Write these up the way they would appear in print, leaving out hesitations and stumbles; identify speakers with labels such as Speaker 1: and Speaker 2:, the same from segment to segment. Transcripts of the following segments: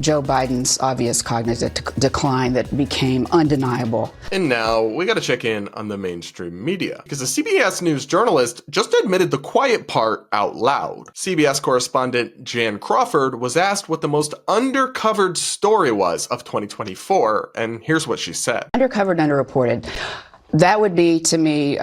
Speaker 1: Joe Biden's obvious cognitive decline that became undeniable.
Speaker 2: And now we got to check in on the mainstream media, because a CBS News journalist just admitted the quiet part out loud. CBS correspondent Jan Crawford was asked what the most undercovered story was of 2024, and here's what she said.
Speaker 1: Undercovered and underreported. That would be, to me,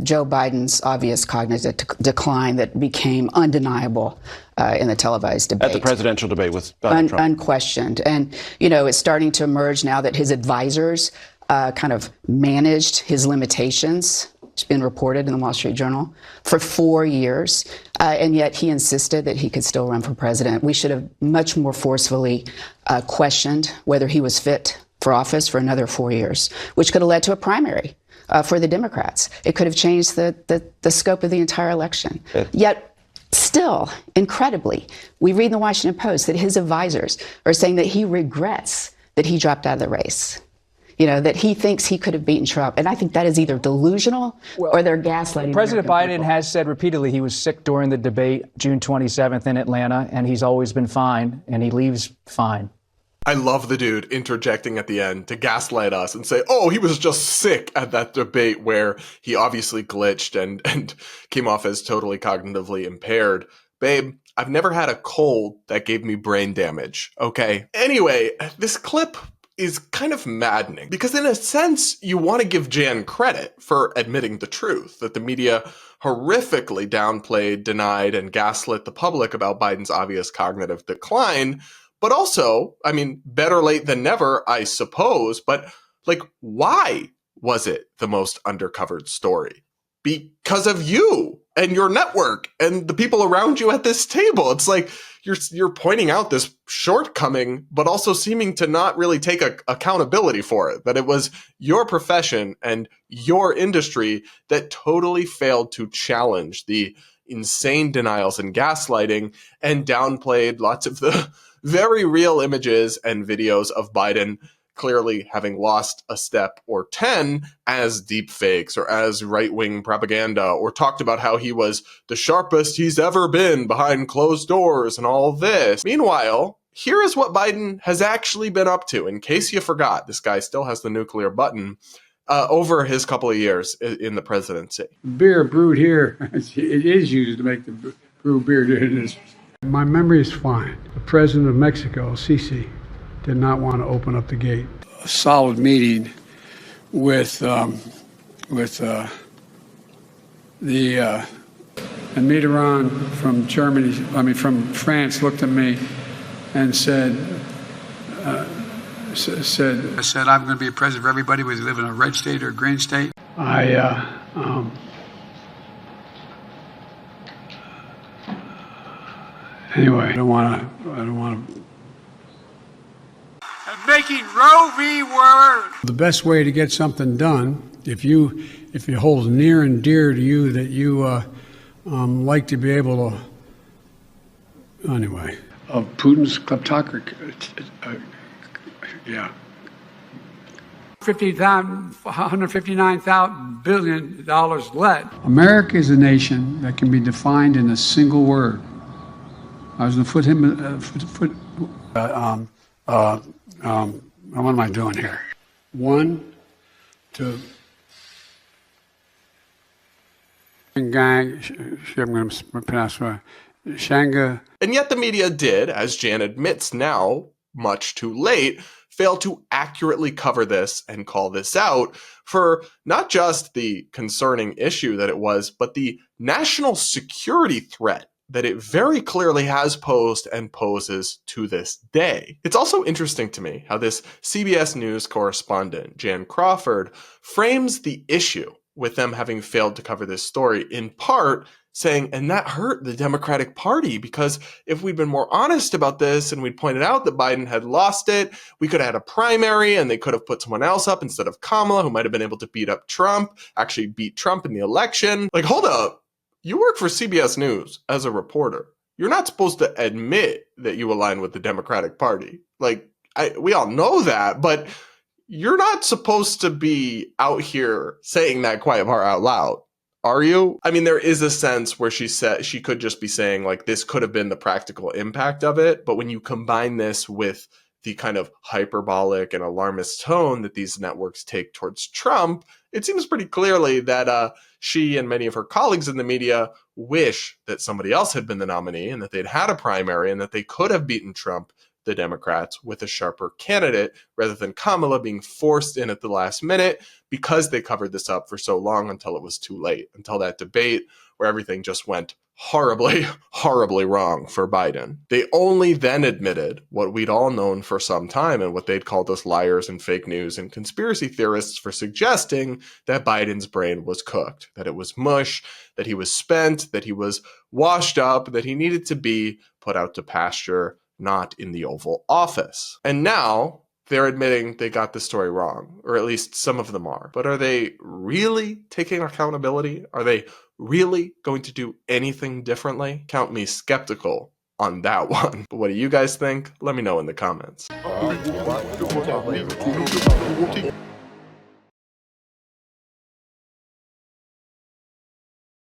Speaker 1: Joe Biden's obvious cognitive decline that became undeniable in the televised debate.
Speaker 3: At the presidential debate with Donald Trump.
Speaker 1: Unquestioned. And, you know, it's starting to emerge now that his advisors kind of managed his limitations. It's been reported in the Wall Street Journal for 4 years. And yet he insisted that he could still run for president. We should have much more forcefully questioned whether he was fit for office for another 4 years, which could have led to a primary for the Democrats. It could have changed the scope of the entire election. Yet, still, incredibly, we read in the Washington Post that his advisors are saying that he regrets that he dropped out of the race. You know, that he thinks he could have beaten Trump. And I think that is either delusional or they're gaslighting.
Speaker 4: President Biden
Speaker 1: people.
Speaker 4: has said repeatedly he was sick during the debate June 27th in Atlanta, and he's always been fine, and he leaves fine.
Speaker 2: I love the dude interjecting at the end to gaslight us and say, oh, he was just sick at that debate where he obviously glitched and came off as totally cognitively impaired. Babe, I've never had a cold that gave me brain damage, okay? Anyway, this clip is kind of maddening because in a sense, you want to give Jan credit for admitting the truth, that the media horrifically downplayed, denied, and gaslit the public about Biden's obvious cognitive decline. But also, I mean, better late than never, I suppose. But like, why was it the most undercovered story? Because of you and your network and the people around you at this table. It's like you're pointing out this shortcoming, but also seeming to not really take accountability for it. That it was your profession and your industry that totally failed to challenge the insane denials and gaslighting and downplayed lots of the very real images and videos of Biden clearly having lost a step or 10 as deep fakes or as right-wing propaganda, or talked about how he was the sharpest he's ever been behind closed doors and all this. Meanwhile, here is what Biden has actually been up to. In case you forgot, this guy still has the nuclear button over his couple of years in the presidency.
Speaker 5: Beer brewed here, it is used to make the brew beer. My memory is fine. The president of Mexico, Sisi, did not want to open up the gate. A solid meeting with Mitterrand from Germany, from France, looked at me and said, I said, I'm going to be a president for everybody, whether you live in a red state or a green state. Anyway, I don't want to. And making Roe v. Wade. The best way to get something done, if it holds near and dear to you that you like to be able to, anyway, of Putin's kleptocracy, yeah. $159 billion left. America is a nation that can be defined in a single word. I was going to what am I doing here? One, two. Gang, I'm going to pronounce Shanga.
Speaker 2: And yet the media did, as Jan admits now, much too late, fail to accurately cover this and call this out for not just the concerning issue that it was, but the national security threat that it very clearly has posed and poses to this day. It's also interesting to me how this CBS News correspondent, Jan Crawford, frames the issue with them having failed to cover this story, in part saying, and that hurt the Democratic Party, because if we'd been more honest about this and we'd pointed out that Biden had lost it, we could have had a primary and they could have put someone else up instead of Kamala, who might have been able to beat up Trump, actually beat Trump in the election. Like, hold up. You work for CBS News as a reporter. You're not supposed to admit that you align with the Democratic Party. Like, we all know that, but you're not supposed to be out here saying that quiet part out loud, are you? I mean, there is a sense where she said she could just be saying, like, this could have been the practical impact of it. But when you combine this with the kind of hyperbolic and alarmist tone that these networks take towards Trump, it seems pretty clearly that she and many of her colleagues in the media wish that somebody else had been the nominee and that they'd had a primary and that they could have beaten Trump, the Democrats, with a sharper candidate rather than Kamala being forced in at the last minute because they covered this up for so long until it was too late, until that debate where everything just went horribly, horribly wrong for Biden. They only then admitted what we'd all known for some time and what they'd called us liars and fake news and conspiracy theorists for suggesting that Biden's brain was cooked, that it was mush, that he was spent, that he was washed up, that he needed to be put out to pasture, not in the Oval Office. And now they're admitting they got the story wrong, or at least some of them are. But are they really taking accountability? Are they really going to do anything differently? Count me skeptical on that one. But what do you guys think? Let me know in the comments.